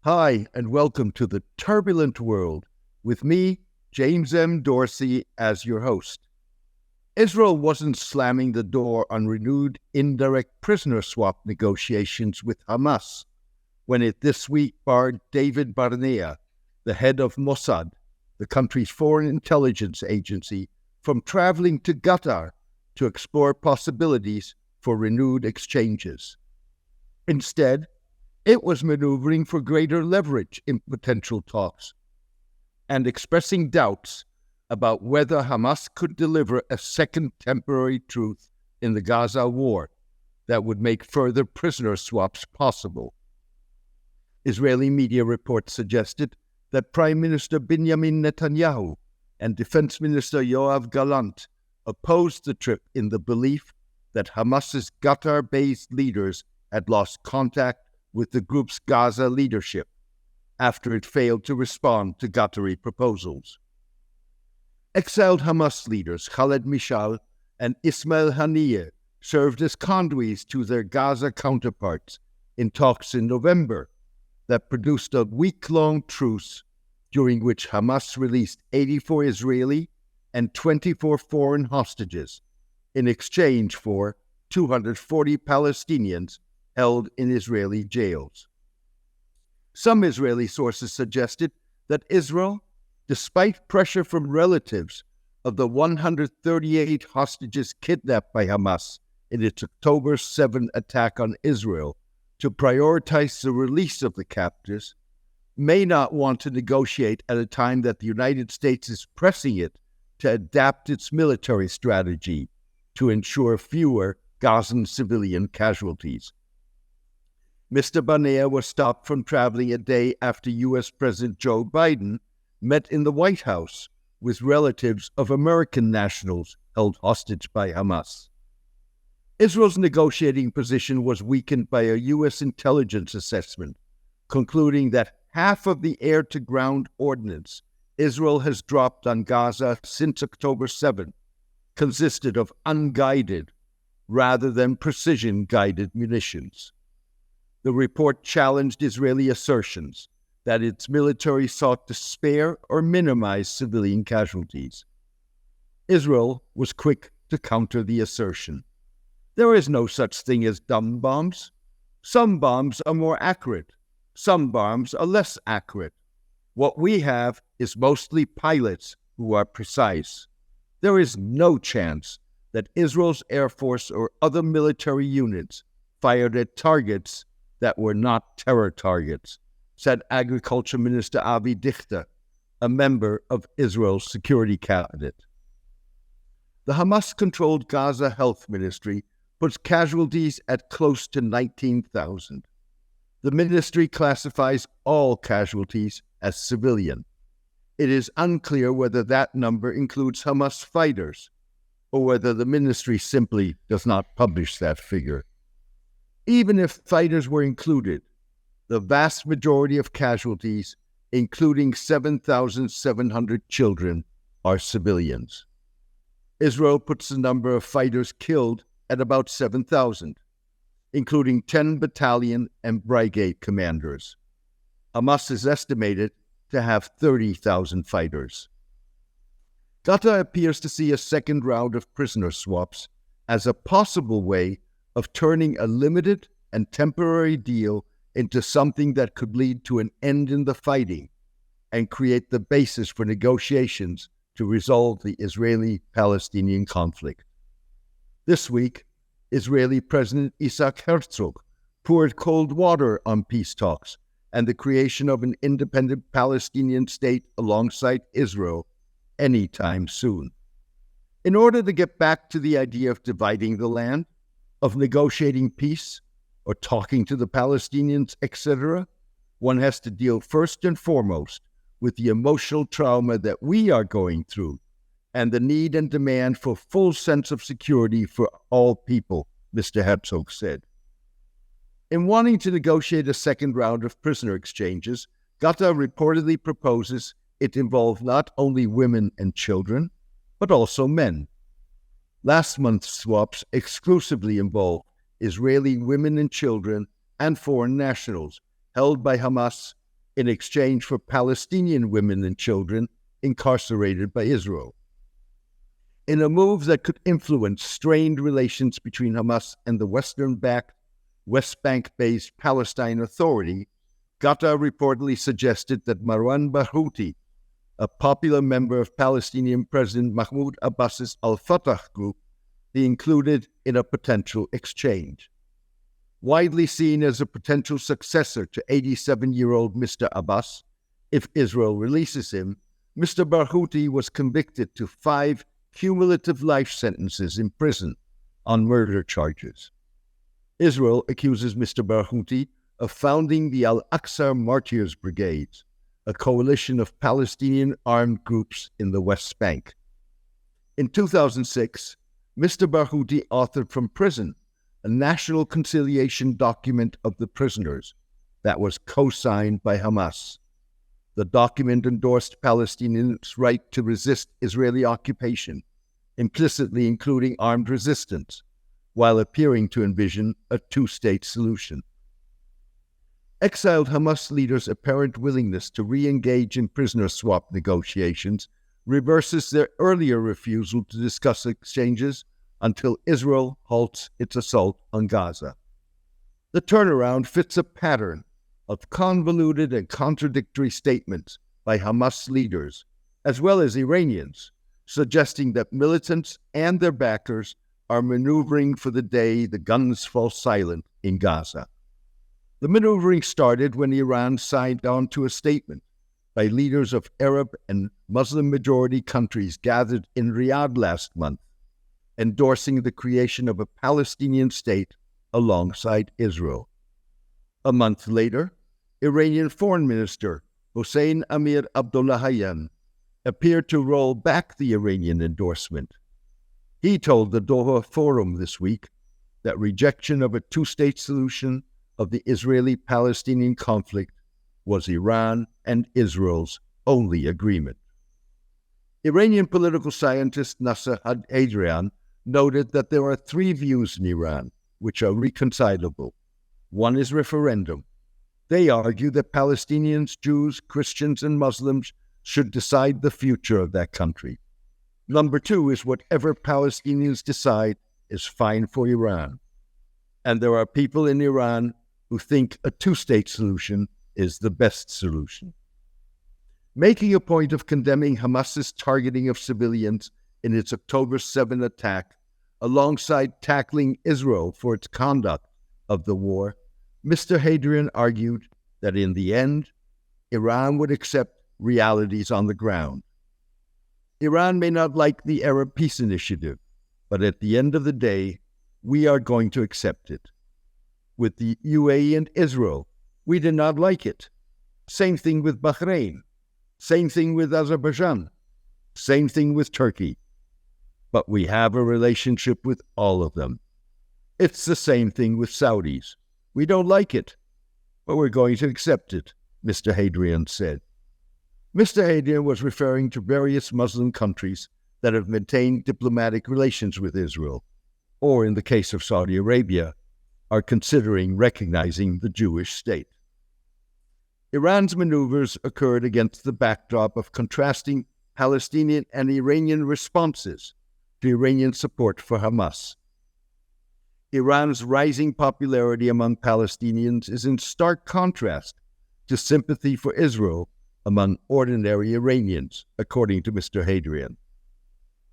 Hi, and welcome to the turbulent world with me, James M. Dorsey, as your host. Israel wasn't slamming the door on renewed indirect prisoner swap negotiations with Hamas when it this week barred David Barnea, the head of Mossad, the country's foreign intelligence agency, from traveling to Qatar to explore possibilities for renewed exchanges. Instead, it was maneuvering for greater leverage in potential talks and expressing doubts about whether Hamas could deliver a second temporary truce in the Gaza war that would make further prisoner swaps possible. Israeli media reports suggested that Prime Minister Benjamin Netanyahu and Defense Minister Yoav Gallant opposed the trip in the belief that Hamas's Qatar-based leaders had lost contact with the group's Gaza leadership after it failed to respond to Qatari proposals. Exiled Hamas leaders Khaled Mishal and Ismail Haniyeh served as conduits to their Gaza counterparts in talks in November that produced a week-long truce during which Hamas released 84 Israeli and 24 foreign hostages in exchange for 240 Palestinians held in Israeli jails. Some Israeli sources suggested that Israel, despite pressure from relatives of the 138 hostages kidnapped by Hamas in its October 7 attack on Israel, to prioritize the release of the captives, may not want to negotiate at a time that the United States is pressing it to adapt its military strategy to ensure fewer Gazan civilian casualties. Mr. Barnea was stopped from traveling a day after U.S. President Joe Biden met in the White House with relatives of American nationals held hostage by Hamas. Israel's negotiating position was weakened by a U.S. intelligence assessment, concluding that half of the air-to-ground ordnance Israel has dropped on Gaza since October 7 consisted of unguided rather than precision-guided munitions. The report challenged Israeli assertions that its military sought to spare or minimize civilian casualties. Israel was quick to counter the assertion. There is no such thing as dumb bombs. Some bombs are more accurate. Some bombs are less accurate. What we have is mostly pilots who are precise. There is no chance that Israel's Air Force or other military units fired at targets that were not terror targets, said Agriculture Minister Avi Dichter, a member of Israel's security cabinet. The Hamas-controlled Gaza Health Ministry puts casualties at close to 19,000. The ministry classifies all casualties as civilian. It is unclear whether that number includes Hamas fighters, or whether the ministry simply does not publish that figure. Even if fighters were included, the vast majority of casualties, including 7,700 children, are civilians. Israel puts the number of fighters killed at about 7,000, including 10 battalion and brigade commanders. Hamas is estimated to have 30,000 fighters. Qatar appears to see a second round of prisoner swaps as a possible way of turning a limited and temporary deal into something that could lead to an end in the fighting and create the basis for negotiations to resolve the Israeli-Palestinian conflict. This week, Israeli President Isaac Herzog poured cold water on peace talks and the creation of an independent Palestinian state alongside Israel anytime soon. In order to get back to the idea of dividing the land, of negotiating peace, or talking to the Palestinians, etc., one has to deal first and foremost with the emotional trauma that we are going through and the need and demand for full sense of security for all people, Mr. Herzog said. In wanting to negotiate a second round of prisoner exchanges, Qatar reportedly proposes it involve not only women and children, but also men. Last month's swaps exclusively involved Israeli women and children and foreign nationals held by Hamas in exchange for Palestinian women and children incarcerated by Israel. In a move that could influence strained relations between Hamas and the West Bank-based Palestine Authority, Qatar reportedly suggested that Marwan Barghouti, a popular member of Palestinian President Mahmoud Abbas's al-Fatah group, be included in a potential exchange. Widely seen as a potential successor to 87-year-old Mr. Abbas, if Israel releases him, Mr. Barghouti was convicted to 5 cumulative life sentences in prison on murder charges. Israel accuses Mr. Barghouti of founding the Al-Aqsa Martyrs Brigades, a coalition of Palestinian armed groups in the West Bank. In 2006, Mr. Barghouti authored from prison a national conciliation document of the prisoners that was co-signed by Hamas. The document endorsed Palestinians' right to resist Israeli occupation, implicitly including armed resistance, while appearing to envision a two-state solution. Exiled Hamas leaders' apparent willingness to re-engage in prisoner swap negotiations reverses their earlier refusal to discuss exchanges until Israel halts its assault on Gaza. The turnaround fits a pattern of convoluted and contradictory statements by Hamas leaders, as well as Iranians, suggesting that militants and their backers are maneuvering for the day the guns fall silent in Gaza. The maneuvering started when Iran signed on to a statement by leaders of Arab and Muslim-majority countries gathered in Riyadh last month, endorsing the creation of a Palestinian state alongside Israel. A month later, Iranian Foreign Minister Hossein Amir-Abdollahian appeared to roll back the Iranian endorsement. He told the Doha Forum this week that rejection of a two-state solution of the Israeli-Palestinian conflict was Iran and Israel's only agreement. Iranian political scientist Nasser Hadrian noted that there are 3 views in Iran which are reconcilable. One is referendum. They argue that Palestinians, Jews, Christians, and Muslims should decide the future of that country. Number 2 is whatever Palestinians decide is fine for Iran. And there are people in Iran who think a two-state solution is the best solution. Making a point of condemning Hamas's targeting of civilians in its October 7 attack, alongside tackling Israel for its conduct of the war, Mr. Hadrian argued that in the end, Iran would accept realities on the ground. Iran may not like the Arab Peace Initiative, but at the end of the day, we are going to accept it. With the UAE and Israel, we did not like it. Same thing with Bahrain. Same thing with Azerbaijan. Same thing with Turkey. But we have a relationship with all of them. It's the same thing with Saudis. We don't like it, but we're going to accept it, Mr. Hadrian said. Mr. Hadrian was referring to various Muslim countries that have maintained diplomatic relations with Israel, or in the case of Saudi Arabia, are considering recognizing the Jewish state. Iran's maneuvers occurred against the backdrop of contrasting Palestinian and Iranian responses to Iranian support for Hamas. Iran's rising popularity among Palestinians is in stark contrast to sympathy for Israel among ordinary Iranians, according to Mr. Hadrian.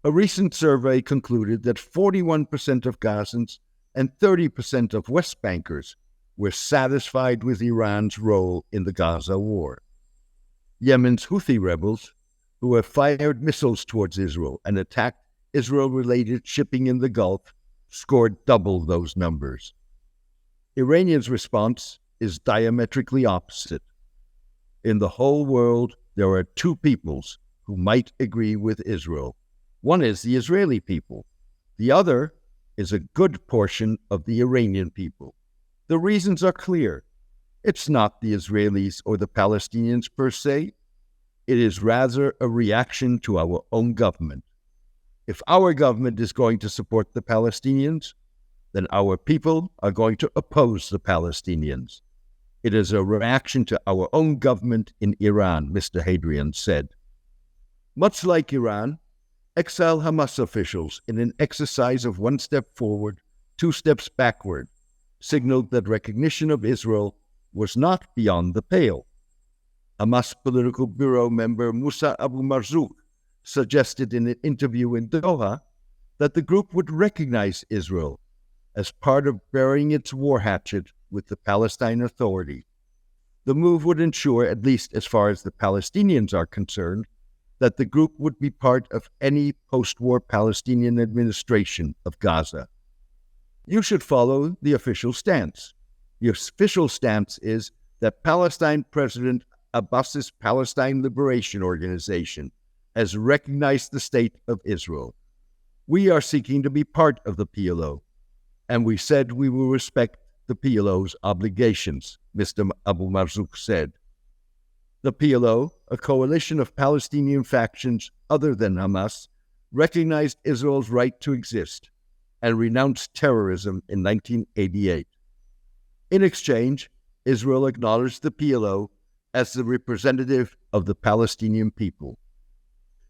A recent survey concluded that 41% of Gazans and 30% of West Bankers were satisfied with Iran's role in the Gaza war. Yemen's Houthi rebels, who have fired missiles towards Israel and attacked Israel-related shipping in the Gulf, scored double those numbers. Iranians' response is diametrically opposite. In the whole world, there are 2 peoples who might agree with Israel. One is the Israeli people. The other is a good portion of the Iranian people. The reasons are clear. It's not the Israelis or the Palestinians per se. It is rather a reaction to our own government. If our government is going to support the Palestinians, then our people are going to oppose the Palestinians. It is a reaction to our own government in Iran, Mr. Hadrian said. Much like Iran, exiled Hamas officials, in an exercise of one step forward, two steps backward, signaled that recognition of Israel was not beyond the pale. Hamas Political Bureau member Musa Abu Marzouk suggested in an interview in Doha that the group would recognize Israel as part of burying its war hatchet with the Palestine Authority. The move would ensure, at least as far as the Palestinians are concerned, that the group would be part of any post-war Palestinian administration of Gaza. You should follow the official stance. The official stance is that Palestine President Abbas's Palestine Liberation Organization has recognized the state of Israel. We are seeking to be part of the PLO, and we said we will respect the PLO's obligations, Mr. Abu Marzouk said. The PLO, a coalition of Palestinian factions other than Hamas, recognized Israel's right to exist and renounced terrorism in 1988. In exchange, Israel acknowledged the PLO as the representative of the Palestinian people.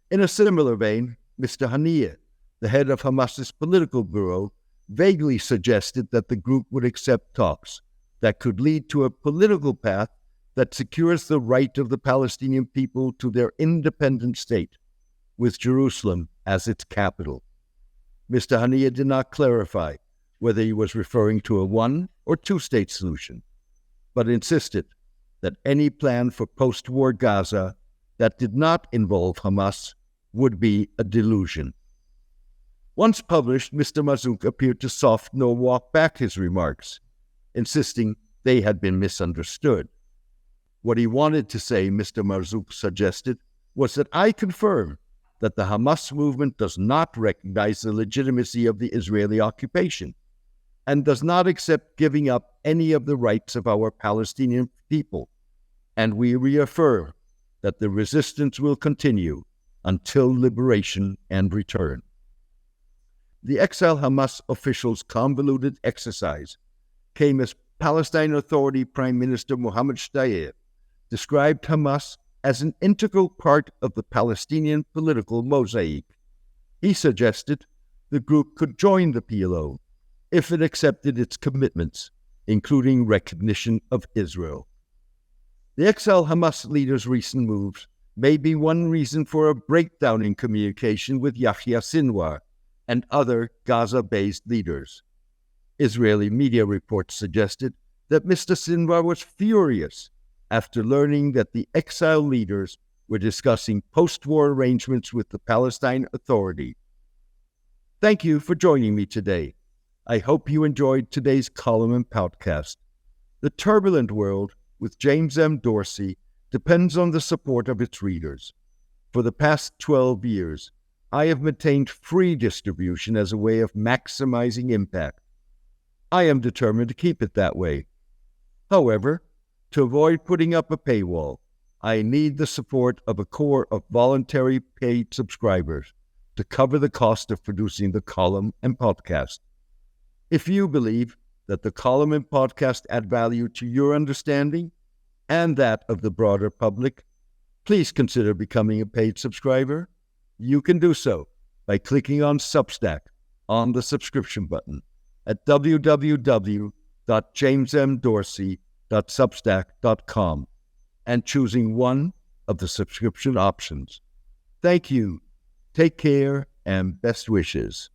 In a similar vein, Mr. Haniyeh, the head of Hamas's political bureau, vaguely suggested that the group would accept talks that could lead to a political path that secures the right of the Palestinian people to their independent state, with Jerusalem as its capital. Mr. Haniyeh did not clarify whether he was referring to a one- or two-state solution, but insisted that any plan for post-war Gaza that did not involve Hamas would be a delusion. Once published, Mr. Marzouk appeared to soften or walk back his remarks, insisting they had been misunderstood. What he wanted to say, Mr. Marzouk suggested, was that I confirm that the Hamas movement does not recognize the legitimacy of the Israeli occupation and does not accept giving up any of the rights of our Palestinian people, and we reaffirm that the resistance will continue until liberation and return. The exiled Hamas officials' convoluted exercise came as Palestine Authority Prime Minister Mohammed Shtayyeh described Hamas as an integral part of the Palestinian political mosaic. He suggested the group could join the PLO if it accepted its commitments, including recognition of Israel. The exiled Hamas leader's recent moves may be one reason for a breakdown in communication with Yahya Sinwar and other Gaza-based leaders. Israeli media reports suggested that Mr. Sinwar was furious after learning that the exiled leaders were discussing post-war arrangements with the Palestine Authority. Thank you for joining me today. I hope you enjoyed today's column and podcast. The turbulent world with James M. Dorsey depends on the support of its readers. For the past 12 years, I have maintained free distribution as a way of maximizing impact. I am determined to keep it that way. However, to avoid putting up a paywall, I need the support of a core of voluntary paid subscribers to cover the cost of producing the column and podcast. If you believe that the column and podcast add value to your understanding and that of the broader public, please consider becoming a paid subscriber. You can do so by clicking on Substack on the subscription button at www.jamesmdorsey.substack.com and choosing one of the subscription options. Thank you. Take care and best wishes.